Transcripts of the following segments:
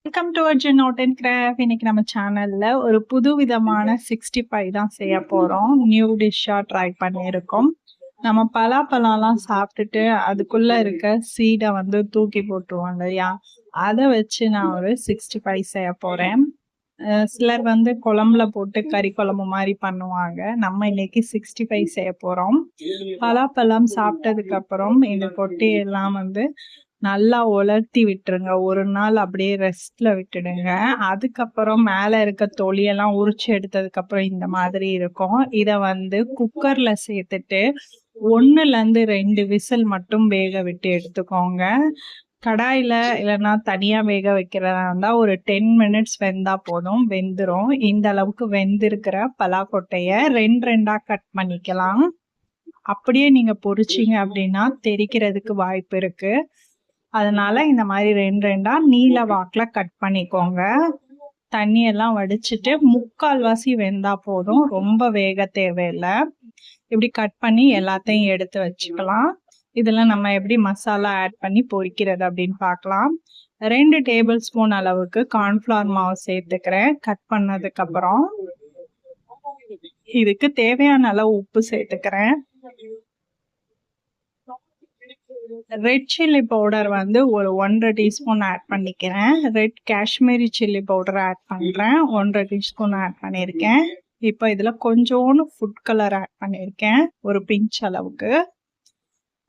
Welcome to Arjun art and craft. இன்னைக்கு நம்ம சேனல்ல ஒரு புது விதமான 65 தான் செய்ய போறோம். நியூ டிஷ்ஷா ட்ரை பண்ணியிருக்கோம். நம்ம பலாப்பழம்லாம் சாப்பிட்டுட்டு அதுக்குள்ள இருக்க சீடை வந்து தூக்கி போட்டுருவோம் இல்லையா, அதை வச்சு நான் ஒரு 65 செய்ய போறேன். சிலர் வந்து குழம்புல போட்டு கறி குழம்பு மாதிரி பண்ணுவாங்க. நம்ம இன்னைக்கு 65 செய்ய போறோம். பலாப்பழம் சாப்பிட்டதுக்கு அப்புறம் இந்த கொட்டையெல்லாம் வந்து நல்லா உலர்த்தி விட்டுருங்க. ஒரு நாள் அப்படியே ரெஸ்ட்ல விட்டுடுங்க. அதுக்கப்புறம் மேல இருக்க தொலியெல்லாம் உரிச்சு எடுத்ததுக்கு அப்புறம் இந்த மாதிரி இருக்கும். இத வந்து குக்கர்ல சேர்த்துட்டு 1ல இருந்து 2 விசில் மட்டும் வேக விட்டு எடுத்துக்கோங்க. கடாயில இல்லைன்னா தனியா வேக வைக்கிறதா இருந்தா ஒரு 10 மினிட்ஸ் வெந்தா போதும், வெந்துரும். இந்த அளவுக்கு வெந்திருக்கிற பலாக்கொட்டைய 2 கட் பண்ணிக்கலாம். அப்படியே நீங்க பொரிச்சீங்க அப்படின்னா தெறிக்கிறதுக்கு வாய்ப்பு இருக்கு. அதனால இந்த மாதிரி 2 நீல வாக்குல கட் பண்ணிக்கோங்க. தண்ணி எல்லாம் வடிச்சிட்டு 3/4 வெந்தா போதும், ரொம்ப வேக தேவையில்லை. இப்படி கட் பண்ணி எல்லாத்தையும் எடுத்து வச்சுக்கலாம். இதுல நம்ம எப்படி மசாலா ஆட் பண்ணி பொரிக்கிறது அப்படின்னு பார்க்கலாம். 2 டேபிள் ஸ்பூன் அளவுக்கு கார்ன்ஃபிளவர் மாவு சேர்த்துக்கிறேன். கட் பண்ணதுக்கு அப்புறம் இதுக்கு தேவையான அளவு உப்பு சேர்த்துக்கிறேன். ரெட் சில்லி பவுடர் வந்து ஒரு 1.5 டீஸ்பூன் ஆட் பண்ணிக்கிறேன். Red Kashmiri chilli powder add பண்றேன். 1.5 டீஸ்பூன் ஆட் பண்ணியிருக்கேன். இப்போ இதுல கொஞ்சோண்டு ஃபுட் கலர் ஆட் பண்ணியிருக்கேன், ஒரு பிஞ்ச் அளவுக்கு.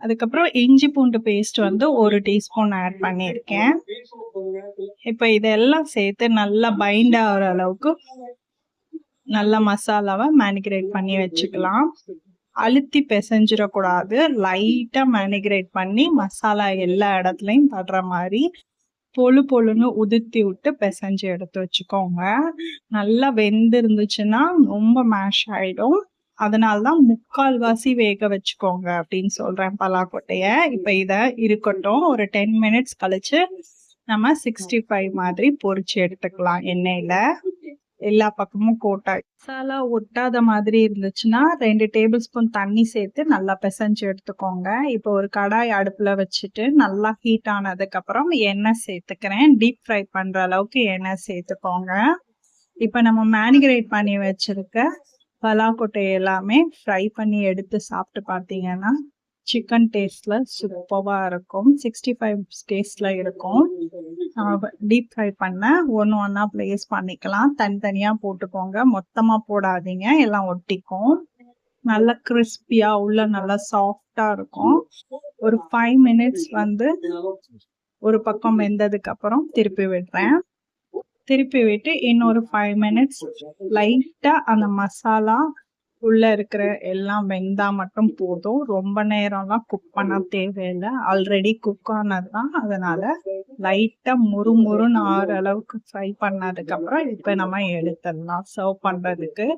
அதுக்கப்புறம் இஞ்சி பூண்டு பேஸ்ட் வந்து 1 டீஸ்பூன் ஆட் பண்ணியிருக்கேன். இப்போ இதெல்லாம் சேர்த்து நல்லா பைண்ட் ஆகிற அளவுக்கு நல்லா மசாலாவை மேனிகிரேட் பண்ணி வச்சுக்கலாம். அழுத்தி பிசைஞ்சிடக்கூடாது. லைட்டா மேனிகிரேட் பண்ணி மசாலா எல்லா இடத்துலையும் படுற மாதிரி பொழுன்னு உதிர்த்தி விட்டு பிசைஞ்சு எடுத்து வச்சுக்கோங்க. நல்லா வெந்து இருந்துச்சுன்னா ரொம்ப மேஷ் ஆயிடும். அதனாலதான் 3/4 வேக வச்சுக்கோங்க அப்படின்னு சொல்றேன் பலாக்கொட்டைய. இப்ப இத இருக்கட்டும். ஒரு 10 மினிட்ஸ் கழிச்சு நம்ம 65 மாதிரி பொரிச்சு எடுத்துக்கலாம். எண்ணெயில எல்லா பக்கமும் கோட்டாய் மசாலா ஒட்டாத மாதிரி இருந்துச்சுன்னா 2 டேபிள் ஸ்பூன் தண்ணி சேர்த்து நல்லா பிசைஞ்சு எடுத்துக்கோங்க. இப்போ ஒரு கடாய் அடுப்புல வச்சுட்டு நல்லா ஹீட் ஆனதுக்கு அப்புறம் எண்ணெய் சேர்த்துக்கிறேன். டீப் ஃப்ரை பண்ற அளவுக்கு எண்ணெய் சேர்த்துக்கோங்க. இப்ப நம்ம மேனிகிரேட் பண்ணி வச்சிருக்க பலாக்கொட்டை எல்லாமே ஃப்ரை பண்ணி எடுத்து சாப்பிட்டு பார்த்தீங்கன்னா சிக்கன் டேஸ்ட்ல சூப்பரா இருக்கும். 65 டேஸ்ட்ல இருக்கும். டீப் ஃப்ரை பண்ண ஒன்னா பிளேஸ் பண்ணிக்கலாம். தனித்தனியா போட்டுக்கோங்க, மொத்தமா போடாதீங்க, எல்லாம் ஒட்டிக்கும். நல்லா கிறிஸ்பியா உள்ள நல்லா சாஃப்டா இருக்கும். ஒரு 5 மினிட்ஸ் வந்து ஒரு பக்கம் வெந்ததுக்கு அப்புறம் திருப்பி விடுறேன். திருப்பி விட்டு இன்னொரு 5 மினிட்ஸ் லைட்டா அந்த மசாலா உள்ள இருக்கிற எல்லாம் வெந்தா மட்டும் போதும். ரொம்ப நேரம்லாம் குக் பண்ண தேவையில்லை, ஆல்ரெடி குக் ஆனதுதான். அதனால லைட்டா முறுமுறுன்னு ஆற அளவுக்கு ஃப்ரை பண்ணதுக்கு அப்புறம் இப்ப நம்ம எடுத்துடலாம் சர்வ் பண்றதுக்கு.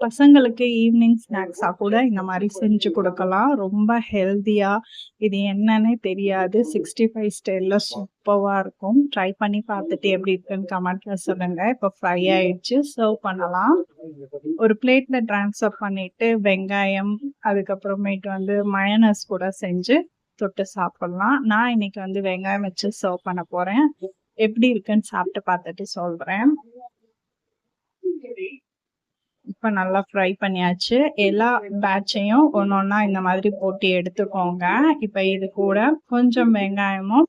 பசங்களுக்கு ஈவினிங் ஸ்நாக்ஸா கூட இந்த மாதிரி செஞ்சு கொடுக்கலாம். ரொம்ப ஹெல்தியா, இது என்னன்னே தெரியாது, 65 ஸ்டைல்ல சூப்பரா இருக்கும். ட்ரை பண்ணி பார்த்துட்டு எப்படி இருக்குன்னு கமெண்ட்ல சொல்லுங்க. இப்போ ஃப்ரை ஆயிடுச்சு, சர்வ் பண்ணலாம். ஒரு பிளேட்ல டிரான்ஸ்ஃபர் பண்ணிட்டு வெங்காயம் அதுக்கப்புறமேட்டு வந்து மயோனைஸ் கூட செஞ்சு தொட்டு சாப்பிடலாம். நான் இன்னைக்கு வந்து வெங்காயம் வச்சு சர்வ் பண்ண போறேன். எப்படி இருக்குன்னு சாப்பிட்டு பார்த்துட்டு சொல்றேன். இப்ப நல்லா ஃப்ரை பண்ணியாச்சு. எல்லா பேட்சையும் ஒன்னொன்னா இந்த மாதிரி போட்டு எடுத்துக்கோங்க. இப்ப இது கூட கொஞ்சம் வெங்காயமும்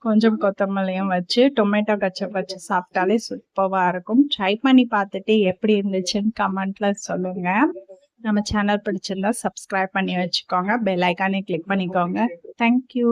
கொஞ்சம் கொத்தமல்லியும் வச்சு டொமேட்டோ கெச்சப் வச்சு சாப்பிட்டாலே சூப்பரா இருக்கும். ட்ரை பண்ணி பார்த்துட்டு எப்படி இருந்துச்சுன்னு கமெண்ட்ல சொல்லுங்க. நம்ம சேனல் பிடிச்சிருந்தா சப்ஸ்கிரைப் பண்ணி வச்சுக்கோங்க. பெல் ஐக்கானை கிளிக் பண்ணிக்கோங்க. தேங்க்யூ.